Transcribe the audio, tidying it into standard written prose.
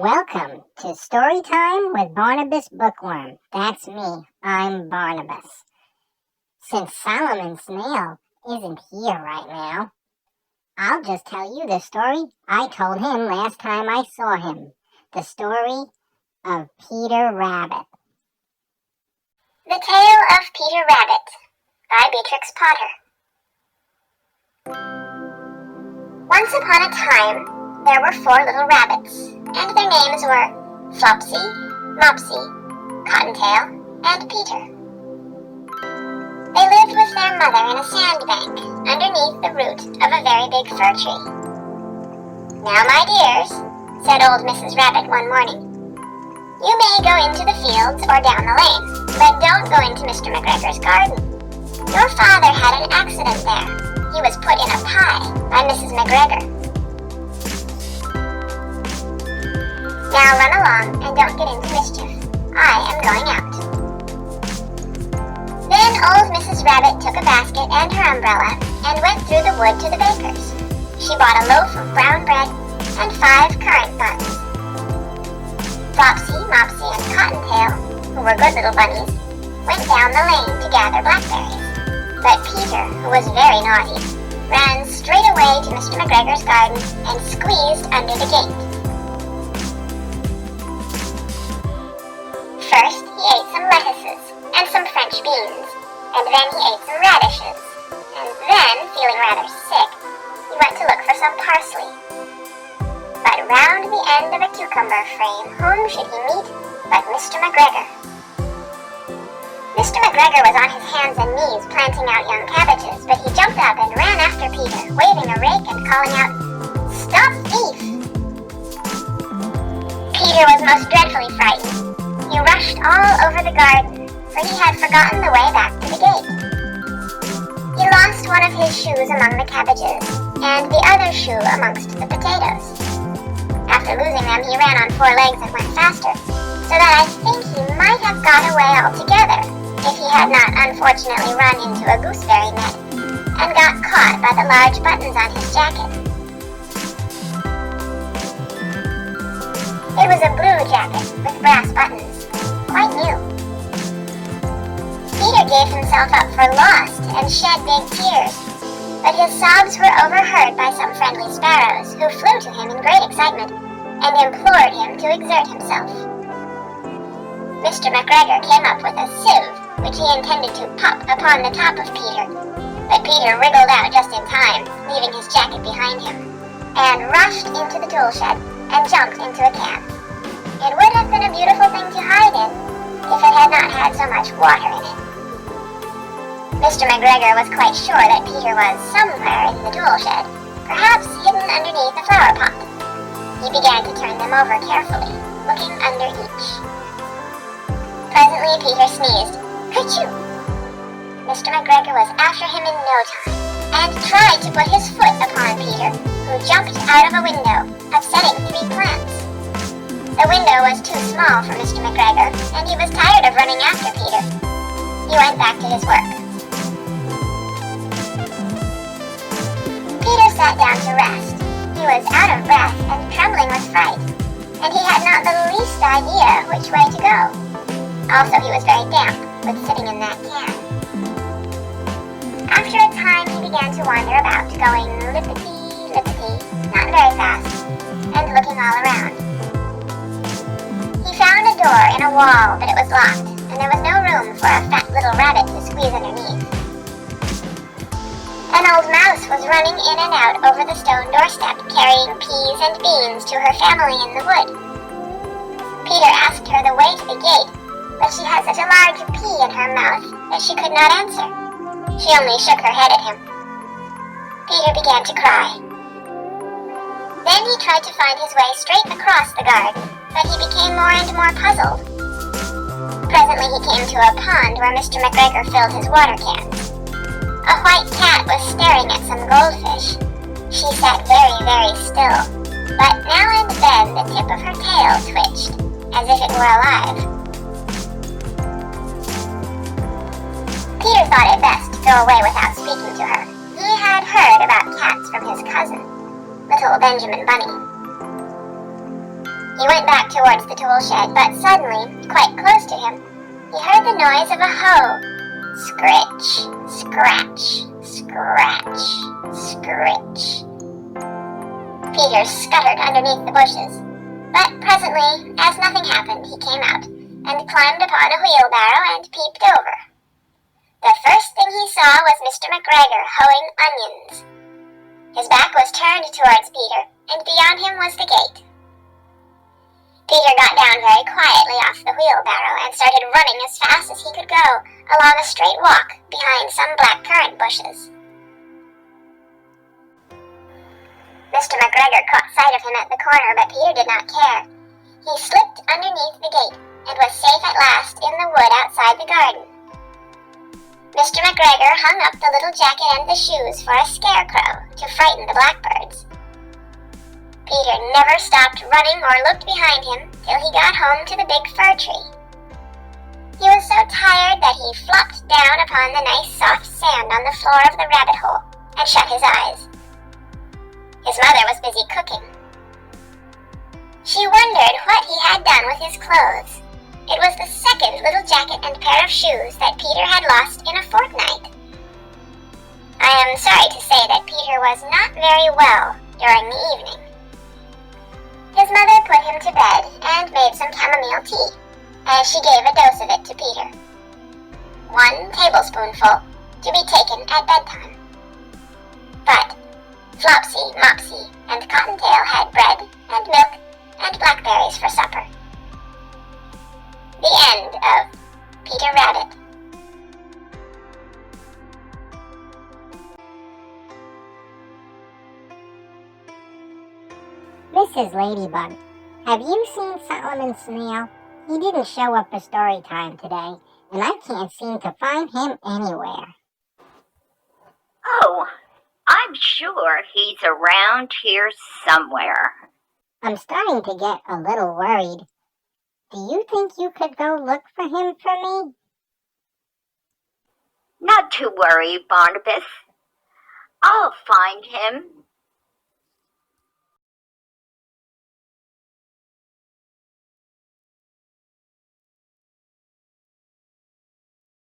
Welcome to Storytime with Barnabas Bookworm. That's me. I'm Barnabas. Since Solomon Snail isn't here right now, I'll just tell you the story I told him last time I saw him. The story of Peter Rabbit. The Tale of Peter Rabbit by Beatrix Potter. Once upon a time, there were 4 little rabbits, and their names were Flopsy, Mopsy, Cottontail, and Peter. They lived with their mother in a sandbank underneath the root of a very big fir tree. "Now, my dears," said old Mrs. Rabbit one morning, "you may go into the fields or down the lane, but don't go into Mr. McGregor's garden. Your father had an accident there. He was put in a pie by Mrs. McGregor. Now run along and don't get into mischief. I am going out." Then old Mrs. Rabbit took a basket and her umbrella and went through the wood to the baker's. She bought a loaf of brown bread and 5 currant buns. Flopsy, Mopsy, and Cottontail, who were good little bunnies, went down the lane to gather blackberries. But Peter, who was very naughty, ran straight away to Mr. McGregor's garden and squeezed under the gate. First, he ate some lettuces and some French beans, and then he ate some radishes, and then, feeling rather sick, he went to look for some parsley. But round the end of a cucumber frame, whom should he meet but Mr. McGregor? Mr. McGregor was on his hands and knees planting out young cabbages, but he jumped up and ran after Peter, waving a rake and calling out, "Stop thief!" Peter was most dreadfully frightened. He rushed all over the garden, for he had forgotten the way back to the gate. He lost one of his shoes among the cabbages, and the other shoe amongst the potatoes. After losing them, he ran on 4 legs and went faster, so that I think he might have got away altogether, if he had not unfortunately run into a gooseberry net, and got caught by the large buttons on his jacket. It was a blue jacket with brass buttons, quite new. Peter gave himself up for lost and shed big tears, but his sobs were overheard by some friendly sparrows, who flew to him in great excitement and implored him to exert himself. Mr. McGregor came up with a sieve, which he intended to pop upon the top of Peter, but Peter wriggled out just in time, leaving his jacket behind him, and rushed into the tool shed and jumped into a can. It would have been a beautiful thing to hide in, if it had not had so much water in it. Mr. McGregor was quite sure that Peter was somewhere in the tool shed, perhaps hidden underneath a flower pot. He began to turn them over carefully, looking under each. Presently Peter sneezed. "Kerchoo!" Mr. McGregor was after him in no time, and tried to put his foot upon Peter, who jumped out of a window, upsetting 3 plants. The window was too small for Mr. McGregor, and he was tired of running after Peter. He went back to his work. Peter sat down to rest. He was out of breath and trembling with fright, and he had not the least idea which way to go. Also, he was very damp with sitting in that can. After a time, he began to wander about, going lippity-lippity, not very fast, and looking all around. He found a door in a wall, but it was locked, and there was no room for a fat little rabbit to squeeze underneath. An old mouse was running in and out over the stone doorstep, carrying peas and beans to her family in the wood. Peter asked her the way to the gate, but she had such a large pea in her mouth that she could not answer. She only shook her head at him. Peter began to cry. Then he tried to find his way straight across the garden, but he became more and more puzzled. Presently he came to a pond where Mr. McGregor filled his water cans. A white cat was staring at some goldfish. She sat very, very still, but now and then the tip of her tail twitched, as if it were alive. Peter thought it best to go away without speaking to her. He had heard about cats from his cousin, little Benjamin Bunny. He went back towards the tool shed, but suddenly, quite close to him, he heard the noise of a hoe. Scritch, scratch, scratch, scritch. Peter scuttered underneath the bushes, but presently, as nothing happened, he came out and climbed upon a wheelbarrow and peeped over. The first thing he saw was Mr. McGregor hoeing onions. His back was turned towards Peter, and beyond him was the gate. Peter got down very quietly off the wheelbarrow and started running as fast as he could go along a straight walk behind some black currant bushes. Mr. McGregor caught sight of him at the corner, but Peter did not care. He slipped underneath the gate and was safe at last in the wood outside the garden. Mr. McGregor hung up the little jacket and the shoes for a scarecrow to frighten the blackbirds. Peter never stopped running or looked behind him till he got home to the big fir tree. He was so tired that he flopped down upon the nice soft sand on the floor of the rabbit hole and shut his eyes. His mother was busy cooking. She wondered what he had done with his clothes. It was the second little jacket and pair of shoes that Peter had lost in a fortnight. I am sorry to say that Peter was not very well during the evening. His mother put him to bed and made some chamomile tea, as she gave a dose of it to Peter. 1 tablespoonful to be taken at bedtime. But Flopsy, Mopsy, and Cottontail had bread and milk and blackberries for supper. The end of Peter Rabbit. Mrs. Ladybug, have you seen Solomon Snail? He didn't show up for story time today, and I can't seem to find him anywhere. Oh, I'm sure he's around here somewhere. I'm starting to get a little worried. Do you think you could go look for him for me? Not to worry, Barnabas. I'll find him